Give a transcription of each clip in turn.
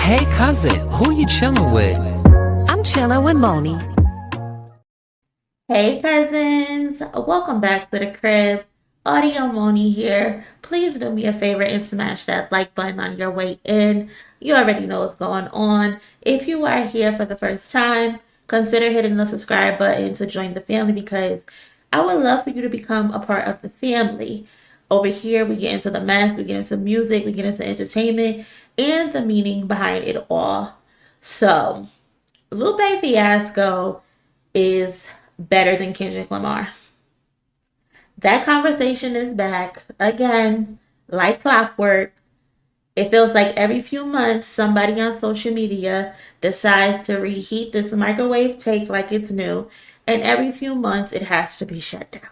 Hey cousin, who you chilling with? I'm chilling with MONIE. Hey cousins, welcome back to the crib. Audio Moni here. Please do me a favor and smash that like button on your way in. You already know what's going on. If you are here for the first time, consider hitting the subscribe button to join the family because I would love for you to become a part of the family. Over here, we get into the mess, we get into music, we get into entertainment, and the meaning behind it all. So, Lupe Fiasco is better than Kendrick Lamar. That conversation is back again, like clockwork. It feels like every few months, somebody on social media decides to reheat this microwave take like it's new, and every few months it has to be shut down.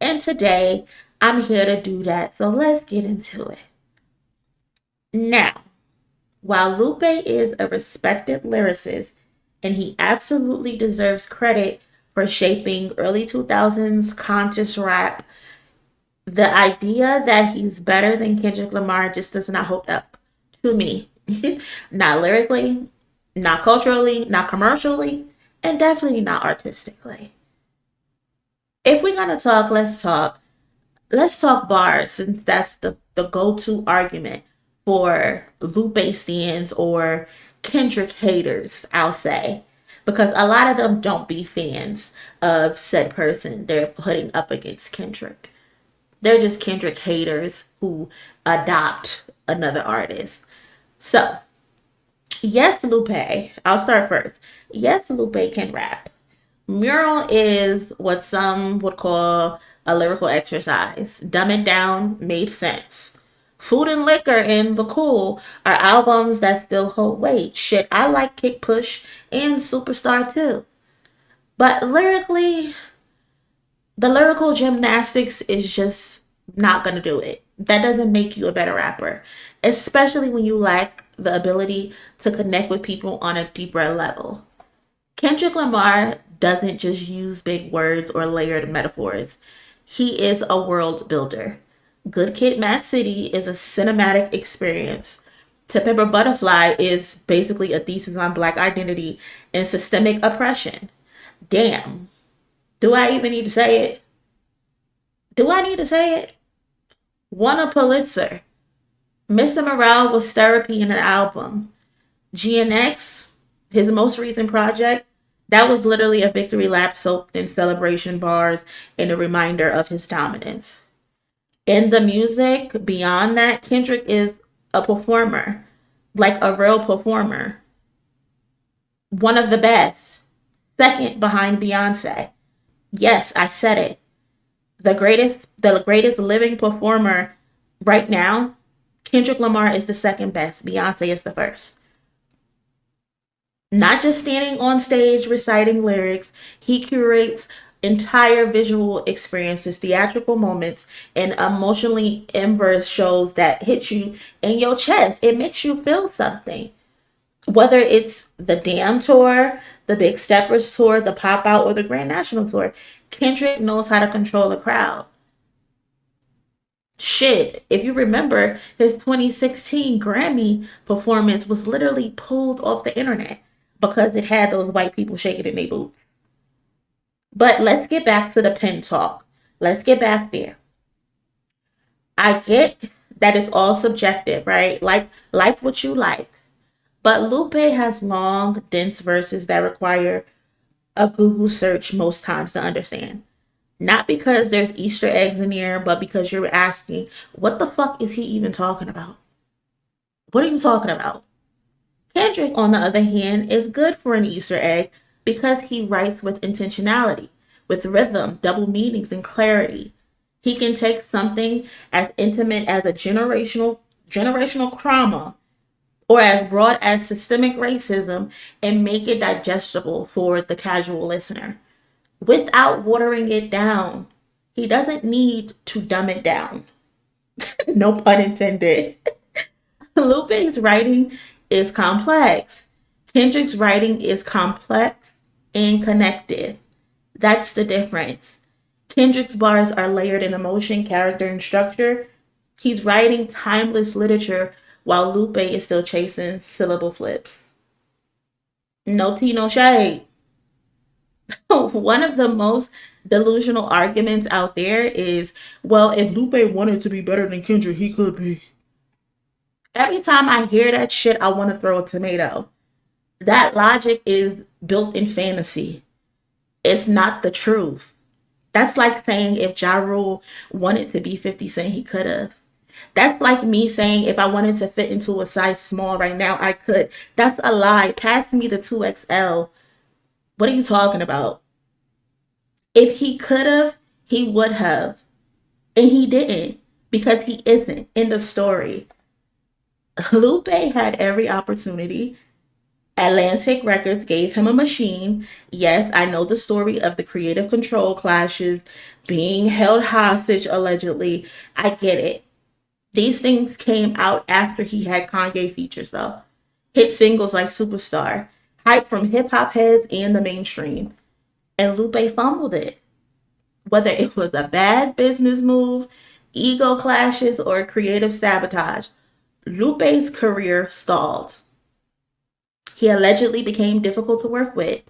And today, I'm here to do that, so let's get into it. Now, while Lupe is a respected lyricist, and he absolutely deserves credit for shaping early 2000s conscious rap, the idea that he's better than Kendrick Lamar just does not hold up to me. Not lyrically, not culturally, not commercially, and definitely not artistically. If we're gonna talk, let's talk. Let's talk bars, since that's the go-to argument for Lupe stands or Kendrick haters, I'll say. Because a lot of them don't be fans of said person they're putting up against Kendrick. They're just Kendrick haters who adopt another artist. So, yes, Lupe, I'll start first. Yes, Lupe can rap. Mural is what some would call a lyrical exercise. Dumb It Down made sense. Food and Liquor and The Cool are albums that still hold weight. Shit, I like Kick Push and Superstar too. But lyrically, the lyrical gymnastics is just not gonna do it. That doesn't make you a better rapper, especially when you lack the ability to connect with people on a deeper level. Kendrick Lamar doesn't just use big words or layered metaphors. He is a world builder. Good Kid, Mad City is a cinematic experience. To Pimp a Butterfly is basically a thesis on Black identity and systemic oppression. Damn. Do I even need to say it? Do I need to say it? Won a Pulitzer. Mr. Morale was therapy in an album. GNX, his most recent project, that was literally a victory lap soaked in celebration bars and a reminder of his dominance. In the music, beyond that, Kendrick is a performer, like a real performer. One of the best, second behind Beyonce. Yes, I said it. The greatest living performer right now, Kendrick Lamar is the second best. Beyonce is the first. Not just standing on stage reciting lyrics, he curates entire visual experiences, theatrical moments, and emotionally immersive shows that hit you in your chest. It makes you feel something. Whether it's the Damn Tour, the Big Steppers Tour, the Pop Out, or the Grand National Tour, Kendrick knows how to control a crowd. Shit, if you remember, his 2016 Grammy performance was literally pulled off the internet because it had those white people shaking in their boots. But let's get back to the pen talk. Let's get back there. I get that it's all subjective, right? Like what you like. But Lupe has long, dense verses that require a Google search most times to understand. Not because there's Easter eggs in here, but because you're asking, what the fuck is he even talking about? What are you talking about? Kendrick, on the other hand, is good for an Easter egg because he writes with intentionality, with rhythm, double meanings, and clarity. He can take something as intimate as a generational trauma or as broad as systemic racism and make it digestible for the casual listener without watering it down. He doesn't need to dumb it down. No pun intended. Lupe's writing is complex. Kendrick's writing is complex and connected. That's the difference. Kendrick's bars are layered in emotion, character, and structure. He's writing timeless literature while Lupe is still chasing syllable flips. No tea, no shade. One of the most delusional arguments out there is, well, if Lupe wanted to be better than Kendrick, he could be. Every time I hear that shit, I want to throw a tomato. That logic is built in fantasy. It's not the truth. That's like saying if Ja Rule wanted to be 50 Cent, he could have. That's like me saying if I wanted to fit into a size small right now, I could. That's a lie. Pass me the 2XL. What are you talking about? If he could have, he would have. And he didn't because he isn't. End of story. Lupe had every opportunity. Atlantic Records gave him a machine. Yes, I know the story of the creative control clashes, being held hostage allegedly. I get it. These things came out after he had Kanye features though. Hit singles like Superstar, hype from hip hop heads and the mainstream. And Lupe fumbled it. Whether it was a bad business move, ego clashes, or creative sabotage, Lupe's career stalled. He allegedly became difficult to work with,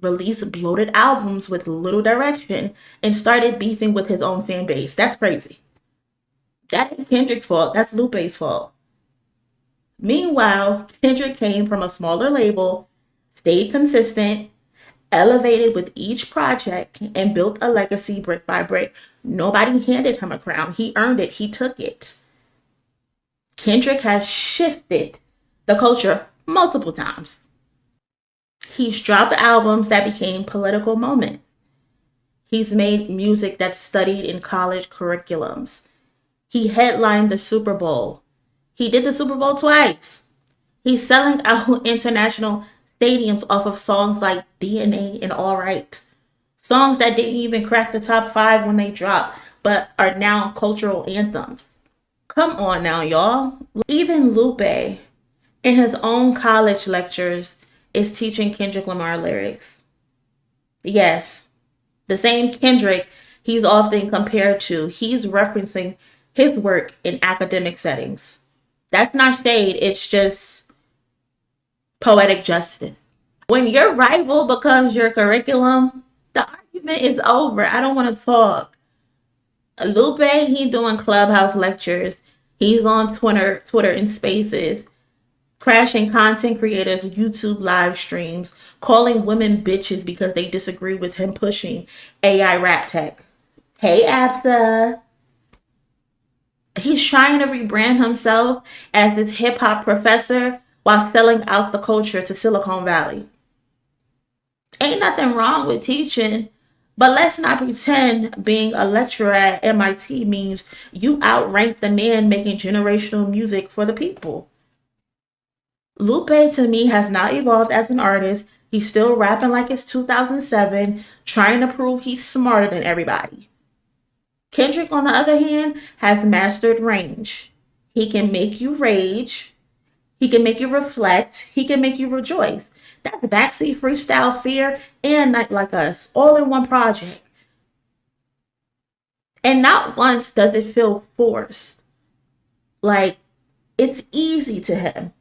released bloated albums with little direction, and started beefing with his own fan base. That's crazy. That ain't Kendrick's fault. That's Lupe's fault. Meanwhile, Kendrick came from a smaller label, stayed consistent, elevated with each project, and built a legacy brick by brick. Nobody handed him a crown. He earned it. He took it. Kendrick has shifted the culture multiple times. He's dropped albums that became political moments. He's made music that's studied in college curriculums. He headlined the Super Bowl. He did the Super Bowl twice. He's selling out international stadiums off of songs like DNA and All Right. Songs that didn't even crack the top 5 when they dropped, but are now cultural anthems. Come on now, y'all. Even Lupe, in his own college lectures, is teaching Kendrick Lamar lyrics. Yes, the same Kendrick he's often compared to. He's referencing his work in academic settings. That's not shade, it's just poetic justice. When your rival becomes your curriculum, the argument is over. I don't want to talk. Lupe, he's doing clubhouse lectures. He's on Twitter and Spaces, crashing content creators' YouTube live streams, calling women bitches because they disagree with him pushing AI rap tech. Hey, Absa. He's trying to rebrand himself as this hip-hop professor while selling out the culture to Silicon Valley. Ain't nothing wrong with teaching, but let's not pretend being a lecturer at MIT means you outrank the man making generational music for the people. Lupe, to me, has not evolved as an artist. He's still rapping like it's 2007, trying to prove he's smarter than everybody. Kendrick, on the other hand, has mastered range. He can make you rage. He can make you reflect. He can make you rejoice. That's Backseat Freestyle, Fear, and Night Like Us, all in one project. And not once does it feel forced. Like, it's easy to him.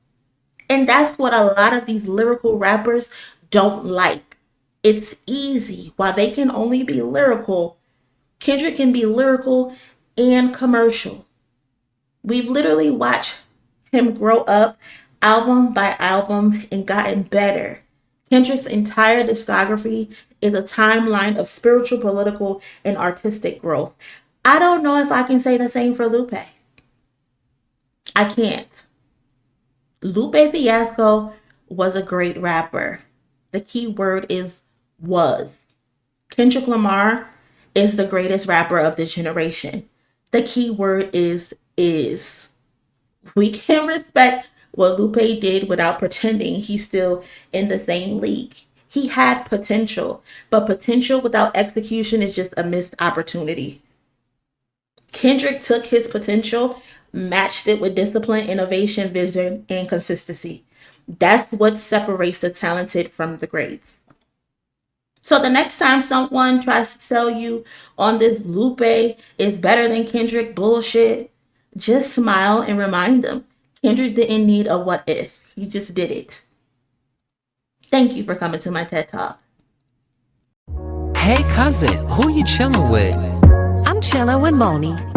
And that's what a lot of these lyrical rappers don't like. It's easy. While they can only be lyrical, Kendrick can be lyrical and commercial. We've literally watched him grow up album by album and gotten better. Kendrick's entire discography is a timeline of spiritual, political, and artistic growth. I don't know if I can say the same for Lupe. I can't. Lupe Fiasco was a great rapper. The key word is was. Kendrick Lamar is the greatest rapper of this generation. The key word is. We can respect what Lupe did without pretending he's still in the same league. He had potential, but potential without execution is just a missed opportunity. Kendrick took his potential, matched it with discipline, innovation, vision, and consistency. That's what separates the talented from the greats. So the next time someone tries to sell you on this Lupe is better than Kendrick bullshit, just smile and remind them Kendrick didn't need a what if. He just did it. Thank you for coming to my TED Talk. Hey cousin, who you chilling with? I'm chilling with MONIE.